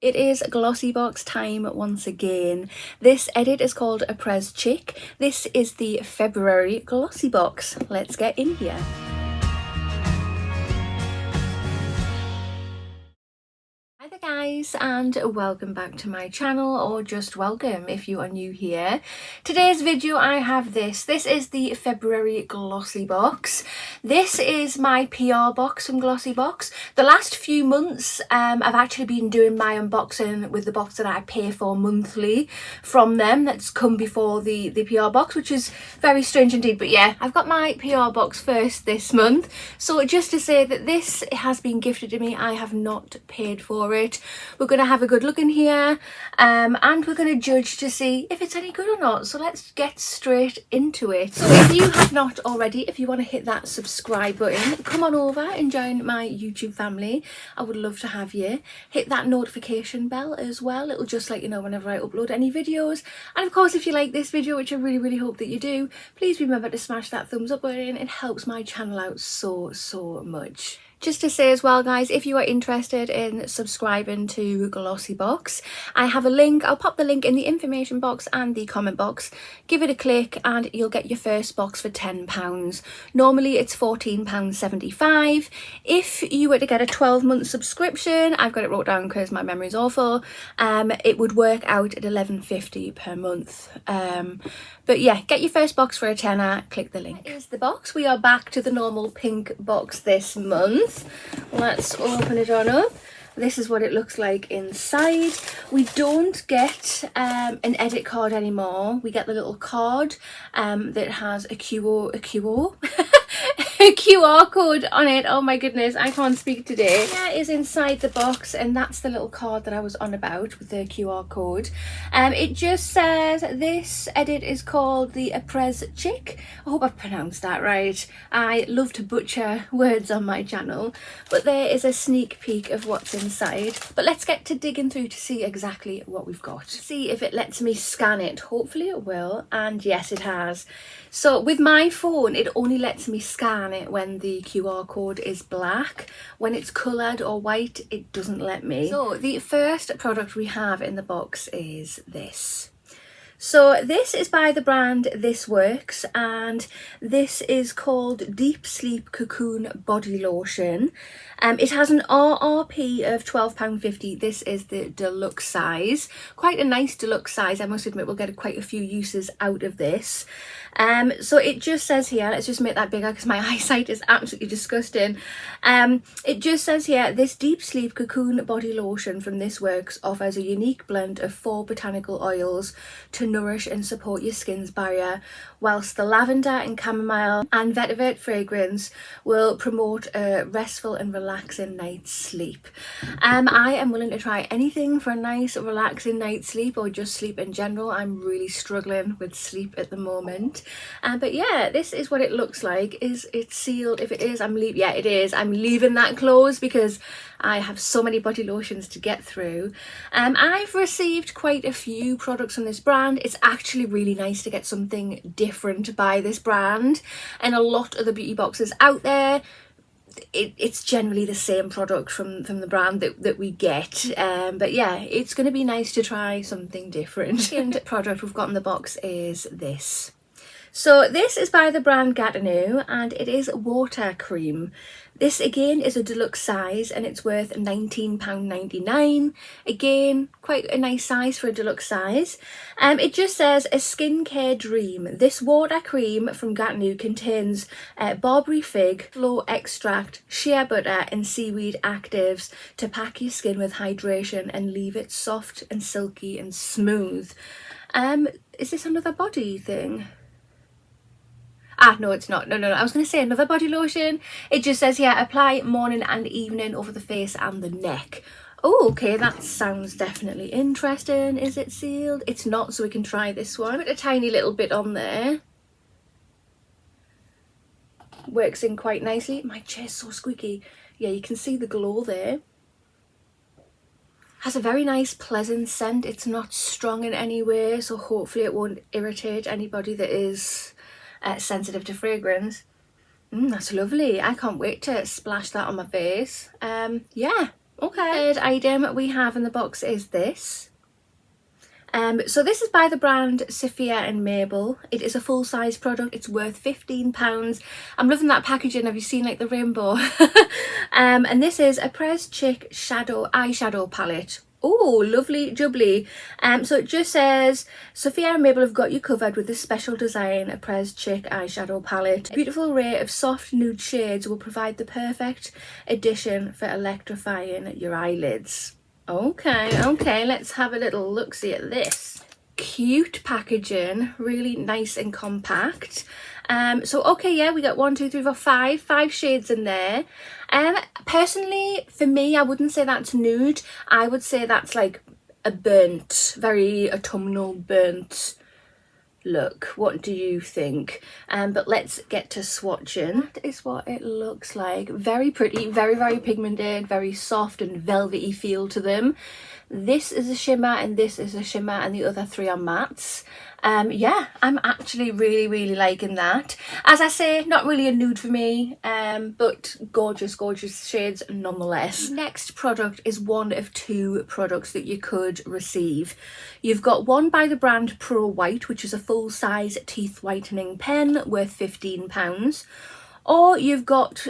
It is GlossyBox time once again. This edit is called Apres Chic. This is the February GlossyBox. Let's get in here. Hi there guys, and welcome back to my channel, or just welcome if you are new here. Today's video I have this is the February GlossyBox. This is my PR box from GlossyBox. The last few months I've actually been doing my unboxing with the box that I pay for monthly from them. That's come before the PR box, which is very strange indeed, but yeah, I've got my PR box first this month. So just to say that this has been gifted to me, I have not paid for it. We're going to have a good look in here and we're going to judge to see if it's any good or not. So let's get straight into it. So if you have not already, if you want to hit that subscribe button, come on over and join my YouTube family. I would love to have you. Hit that notification bell as well. It'll just let you know whenever I upload any videos. And of course, if you like this video, which I really hope that you do, please remember to smash that thumbs up button. It helps my channel out so much. Just to say as well guys, if you are interested in subscribing to GlossyBox, I have a link. I'll pop the link in the information box and the comment box. Give it a click and you'll get your first box for £10. Normally it's £14.75. If you were to get a 12-month subscription, I've got it wrote down because my memory's awful, it would work out at £11.50 per month. But yeah, get your first box for a tenner, click the link. Here's the box. We are back to the normal pink box this month. Let's open it on up. This is what it looks like inside. We don't get an edit card anymore. We get the little card that has a QR code on it. Oh my goodness, I can't speak today. That is inside the box, and that's the little card that I was on about with the QR code. It just says this edit is called the Apres Chic. I hope I've pronounced that right. I love to butcher words on my channel, but there is a sneak peek of what's inside. But let's get to digging through to see exactly what we've got. See if it lets me scan it. Hopefully it will, and yes it has. So with my phone it only lets me scan it when the QR code is black. When it's coloured or white it doesn't let me. So the first product we have in the box is this. So this is by the brand This Works, and this is called Deep Sleep Cocoon Body Lotion. It has an RRP of £12.50. This is the deluxe size. Quite a nice deluxe size, I must admit. We'll get quite a few uses out of this. So it just says here, let's just make that bigger because my eyesight is absolutely disgusting. It just says here, this Deep Sleep Cocoon Body Lotion from This Works offers a unique blend of 4 botanical oils to nourish and support your skin's barrier, whilst the lavender and chamomile and vetiver fragrance will promote a restful and relaxing night's sleep. I am willing to try anything for a nice relaxing night's sleep, or just sleep in general. I'm really struggling with sleep at the moment. But yeah, this is what it looks like. Is it sealed? If it is, yeah, it is. I'm leaving that closed because I have so many body lotions to get through. I've received quite a few products from this brand. It's actually really nice to get something different by this brand, and a lot of the beauty boxes out there, it's generally the same product from the brand that we get. But yeah, it's going to be nice to try something different. The second product we've got in the box is this. So this is by the brand Gatineau, and it is water cream. This again is a deluxe size and it's worth £19.99. Again, quite a nice size for a deluxe size. It just says a skincare dream. This water cream from Gatineau contains barberry fig, flow extract, shea butter and seaweed actives to pack your skin with hydration and leave it soft and silky and smooth. Is this another body thing? Ah, no, it's not. No. I was going to say another body lotion. It just says here, apply morning and evening over the face and the neck. Oh, okay, that sounds definitely interesting. Is it sealed? It's not, so we can try this one. Put a tiny little bit on there. Works in quite nicely. My chair's so squeaky. Yeah, you can see the glow there. Has a very nice pleasant scent. It's not strong in any way, so hopefully it won't irritate anybody that is sensitive to fragrance. That's lovely. I can't wait to splash that on my face. Yeah, Okay. Third item we have in the box is this. So this is by the brand Sophia and Mabel. It is a full-size product. It's worth £15. I'm loving that packaging. Have you seen like the rainbow? And this is Apres Chic eyeshadow palette. Oh, lovely jubbly. So it just says Sophia and Mabel have got you covered with this special design Apres Chic eyeshadow palette. A beautiful array of soft nude shades will provide the perfect addition for electrifying your eyelids. Okay, let's have a little look-see at this. Cute packaging, really nice and compact. So okay, yeah, we got 1, 2, 3, 4, 5 shades in there. Personally, for me, I wouldn't say that's nude. I would say that's like a burnt, very autumnal burnt look. What do you think? But let's get to swatching. That is what it looks like. Very pretty, very pigmented, very soft and velvety feel to them. This is a shimmer and this is a shimmer and the other 3 are mattes. Yeah, I'm actually really liking that. As I say, not really a nude for me, but gorgeous shades nonetheless. Next product is one of 2 products that you could receive. You've got one by the brand prowhite, which is a full-size teeth whitening pen worth £15, or you've got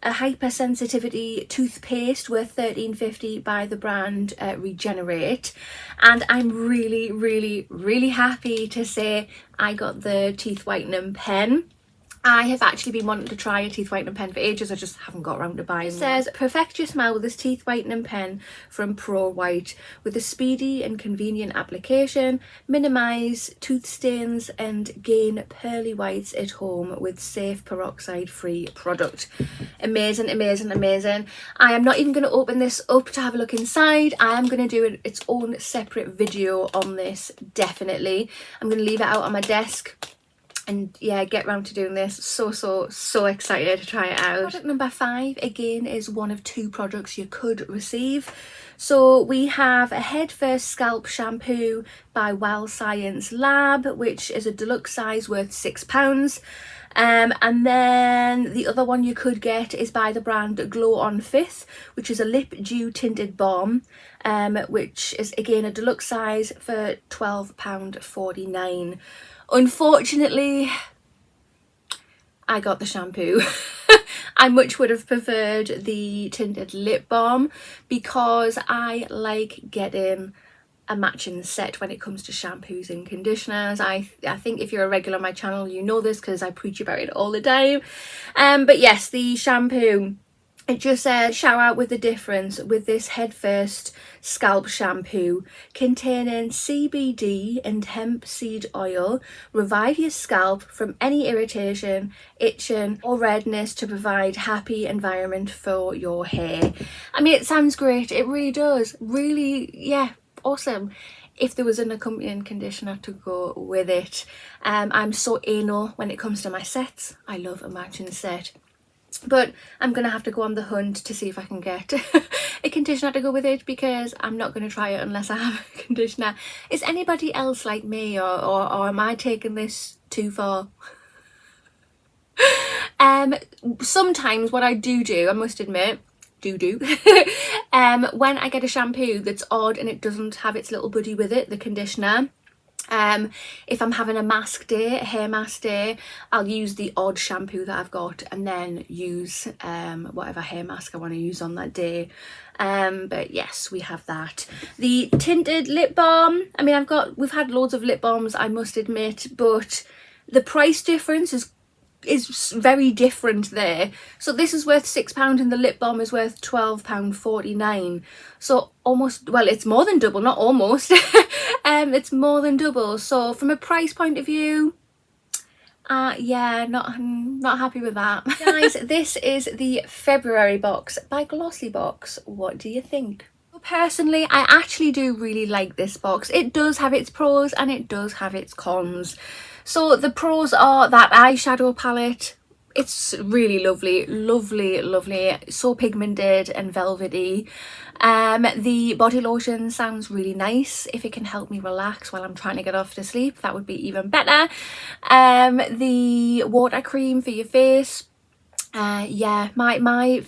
a hypersensitivity toothpaste worth £13.50 by the brand Regenerate. And I'm really happy to say I got the teeth whitening pen. I have actually been wanting to try a teeth whitening pen for ages. I just haven't got around to buying one. It says, perfect your smile with this teeth whitening pen from prowhite. With a speedy and convenient application, minimise tooth stains and gain pearly whites at home with safe peroxide-free product. Amazing. I am not even going to open this up to have a look inside. I am going to do its own separate video on this, definitely. I'm going to leave it out on my desk. And yeah, get round to doing this. So excited to try it out. Product number 5 again is one of 2 products you could receive. So we have a Head First Scalp Shampoo by Well Science Lab, which is a deluxe size worth £6. And then the other one you could get is by the brand Glow on Fifth, which is a lip dew tinted balm, which is again a deluxe size for £12.49. Unfortunately, I got the shampoo. I much would have preferred the tinted lip balm because I like getting a matching set when it comes to shampoos and conditioners. I think if you're a regular on my channel, you know this because I preach about it all the time. But yes, the shampoo, it just says shower with the difference with this Head First Scalp Shampoo containing CBD and hemp seed oil. Revive your scalp from any irritation, itching or redness to provide happy environment for your hair. I mean, it sounds great. It really does. Really, yeah, awesome. If there was an accompanying conditioner to go with it. I'm so anal when it comes to my sets. I love a matching set. But I'm going to have to go on the hunt to see if I can get a conditioner to go with it, because I'm not going to try it unless I have a conditioner. Is anybody else like me, or am I taking this too far? Sometimes what I do, I must admit, when I get a shampoo that's odd and it doesn't have its little buddy with it, the conditioner, if I'm having a mask day, a hair mask day, I'll use the odd shampoo that I've got and then use whatever hair mask I want to use on that day. But yes, we have that. The tinted lip balm, I mean, we've had loads of lip balms, I must admit, but the price difference is very different there. So this is worth £6 and the lip balm is worth £12.49. So almost, well, it's more than double, not almost. It's more than double. So from a price point of view, yeah, not happy with that. Guys, this is the February box by GlossyBox. What do you think? Personally, I actually do really like this box. It does have its pros and it does have its cons. So the pros are that eyeshadow palette. It's really lovely, so pigmented and velvety. The body lotion sounds really nice. If it can help me relax while I'm trying to get off to sleep, that would be even better. The water cream for your face, yeah, my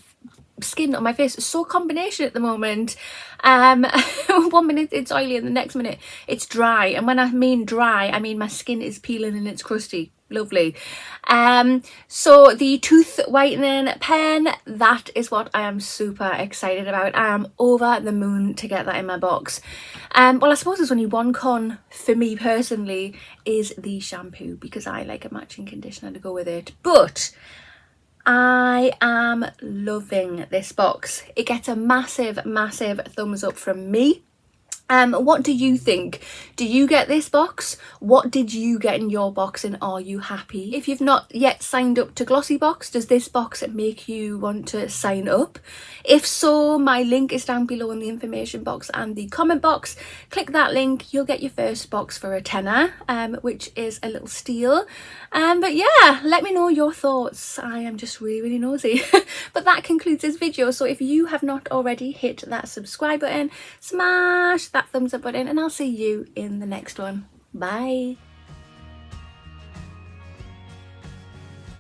skin on my face is so combination at the moment. 1 minute it's oily and the next minute it's dry, and when I mean dry, I mean my skin is peeling and it's crusty. Lovely. So the tooth whitening pen, that is what I am super excited about. I am over the moon to get that in my box. Well, I suppose there's only one con for me personally, is the shampoo, because I like a matching conditioner to go with it. But I am loving this box. It gets a massive thumbs up from me. What do you think? Do you get this box? What did you get in your box, and are you happy? If you've not yet signed up to GlossyBox, does this box make you want to sign up? If so, my link is down below in the information box and the comment box. Click that link, you'll get your first box for a tenner, which is a little steal. But yeah, let me know your thoughts. I am just really nosy. But that concludes this video. So if you have not already, hit that subscribe button, smash that thumbs up button, and I'll see you in the next one. Bye.